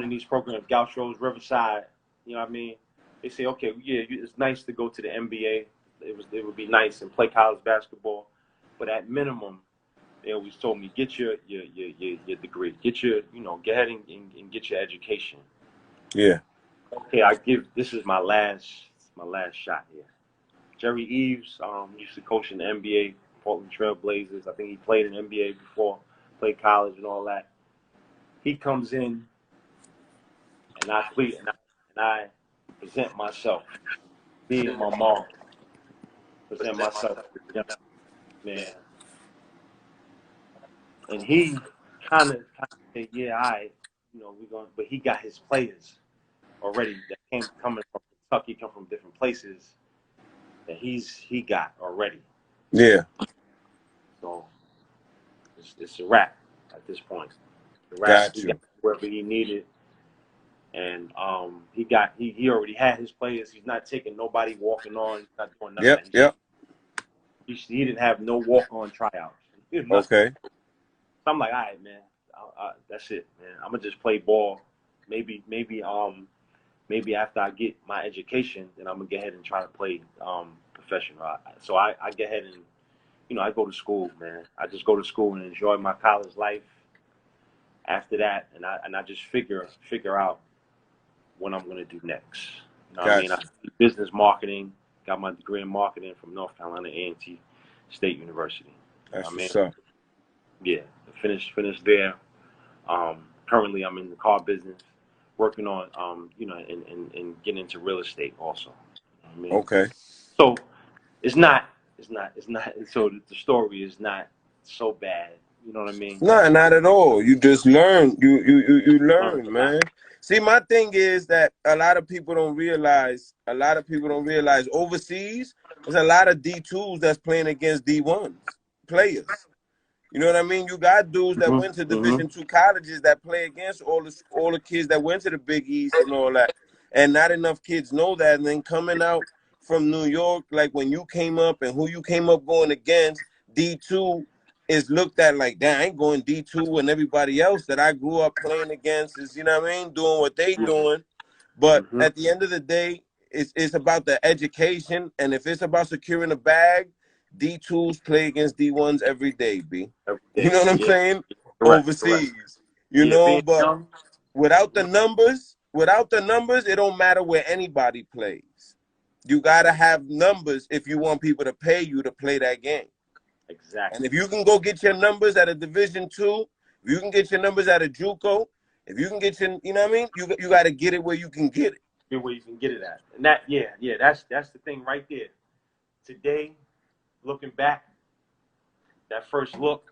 in these programs, Gauchos, Riverside. You know what I mean? They say, okay, yeah, it's nice to go to the NBA. It would be nice and play college basketball, but at minimum, they always told me, get your degree, get ahead and get your education. Yeah. Okay, this is my last shot here. Jerry Eves used to coach in the NBA, Portland Trail Blazers. I think he played in the NBA before, played college and all that. He comes in, and I present myself. Me and my mom present myself to the young man. And he kind of said, yeah, all right, we're going, but he got his players already that coming from Kentucky, come from different places that he got already. Yeah. So it's a wrap at this point. The wrap, he got wherever he needed, and he already had his players. He's not taking nobody walking on. He's not doing nothing. Yep. He didn't have no walk-on tryouts. Okay. So I'm like, all right, man, that's it, man. I'm gonna just play ball. Maybe after I get my education, then I'm gonna get ahead and try to play professional. So I get ahead and I go to school, man. I just go to school and enjoy my college life. After that, and I just figure out what I'm gonna do next. You know what I mean? I did business marketing. Got my degree in marketing from North Carolina A&T State University. That's what's up. Yeah, finished there. Currently, I'm in the car business, working on and getting into real estate also. You know what I mean? Okay. So it's not. So the story is not so bad. You know what I mean? No, not at all. You just learn. You learn, man. See, my thing is that a lot of people don't realize overseas, there's a lot of D2s that's playing against D1s players. You know what I mean? You got dudes that went to Division II colleges that play against all the kids that went to the Big East and all that. And not enough kids know that. And then coming out from New York, like when you came up and who you came up going against, D2 is looked at like, damn, I ain't going D2, and everybody else that I grew up playing against is, you know what I mean, doing what they doing. But at the end of the day, it's about the education, and if it's about securing a bag, D2s play against D1s every day, B. Every You day. know what I'm Yeah. saying? Correct. Overseas, you Yeah, know, being but young. without the numbers, it don't matter where anybody plays. You gotta have numbers if you want people to pay you to play that game. Exactly. And if you can go get your numbers at a Division II, if you can get your numbers at a JUCO, if you can get your, you know what I mean? You got to get it where you can get it. Where you can get it at. And that's the thing right there. Today, looking back, that first look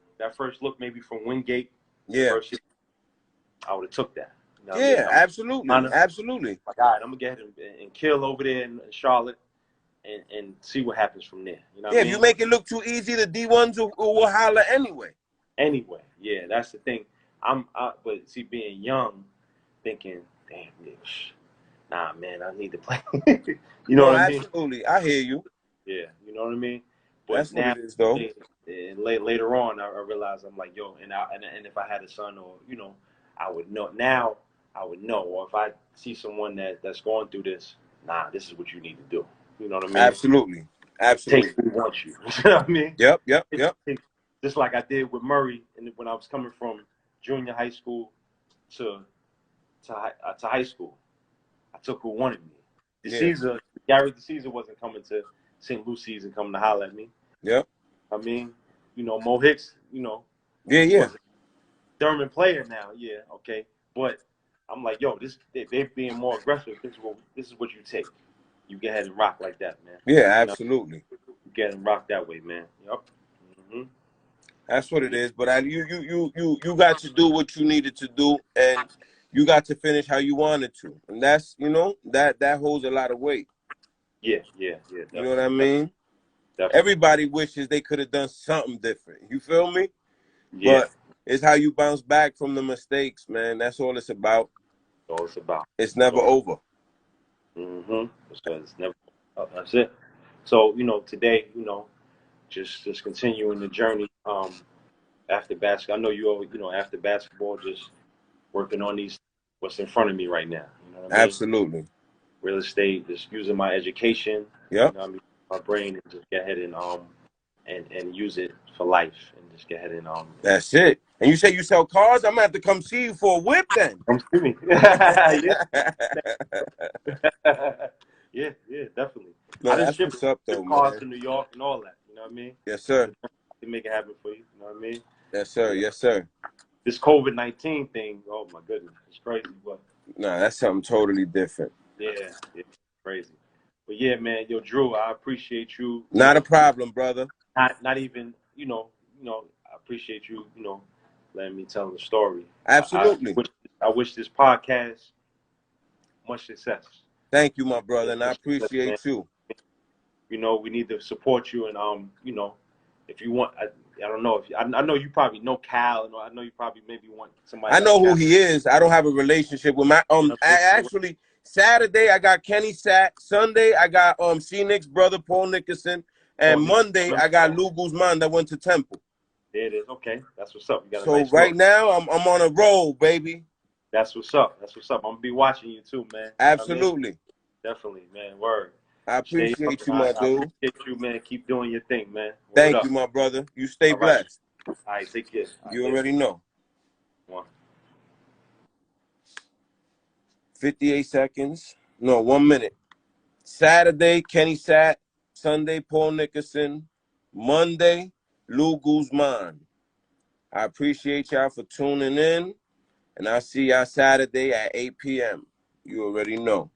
maybe from Wingate, Yeah. first year, I would have took that. You know what Yeah, I mean? absolutely. Absolutely. Like, all right, I'm gonna get ahead and kill over there in Charlotte and see what happens from there. You know what I Yeah, if mean? you make it look too easy, the D1s will holler anyway. Anyway, yeah, that's the thing. But see, being young, thinking, damn, bitch, nah, man, I need to play. You know No, what I mean? absolutely. I hear you. Yeah, you know what I mean. That's But what now, it is, though. later on, I realized I'm like, yo, and if I had a son, or I would know. Now I would know, or if I see someone that's going through this, nah, this is what you need to do. You know what I mean? Absolutely. Absolutely. Take who wants you. You know what I mean? Yep. Just like I did with Murray, and when I was coming from junior high school to high school, I took who wanted me. Gary DeCesar wasn't coming to St. Lucie's and coming to holler at me. Yep. I mean, Mo Hicks, Yeah. was a Thurman player now. Yeah, okay. But I'm like, yo, they're being more aggressive. This is what you take. You get ahead and rock like that, man. Yeah, absolutely. You get ahead and rock that way, man. Yep. Mm-hmm. That's what it is. But you got to do what you needed to do, and you got to finish how you wanted to, and that's that holds a lot of weight. Yeah. You know what I mean? Definitely. Everybody wishes they could have done something different. You feel me? Yeah. But it's how you bounce back from the mistakes, man. That's all it's about. That's all it's about. It's never over. Mm-hmm. So it's never. That's it. So today, just continuing the journey. After basketball, I know you always, after basketball, just working on what's in front of me right now. You know what I mean? Absolutely. Real estate, just using my education. Yep. You know what I mean? My brain, and just get ahead and use it for life, and just get ahead and That's it. And you say you sell cars? I'm gonna have to come see you for a whip then. Come see me. Yeah. Yeah, definitely. No, I done that's shipped what's up though, cars man. to New York and all that. You know what I mean? Yes, sir. I can make it happen for you. You know what I mean? Yes, sir. Yes, sir. This COVID-19 thing, oh my goodness, it's crazy. But nah, that's something totally different. Yeah, crazy. But yeah, man, yo, Drew, I appreciate you. Not a problem, brother. Not even, I appreciate you, letting me tell the story. Absolutely. I wish this podcast much success. Thank you, my brother, and I appreciate you. We need to support you, and if you want, I don't know if I know you probably know Cal, and I know you probably maybe want somebody. I know who he is. I don't have a relationship with my actually Saturday I got Kenny Sack. Sunday I got C Nick's brother Paul Nickerson, and Monday I got Lou Guzman that went to Temple. There it is. Okay, that's what's up. You got so nice right now I'm on a roll, baby. That's what's up. I'm gonna be watching you too, man. Absolutely. I mean, definitely, man. Word. I appreciate you, my dude. I appreciate you, man. Keep doing your thing, man. Thank you, my brother. You stay blessed. All right, take care. You already know. 58 seconds. No, 1 minute. Saturday, Kenny Satt. Sunday, Paul Nickerson. Monday, Lou Guzman. I appreciate y'all for tuning in. And I'll see y'all Saturday at 8 p.m. You already know.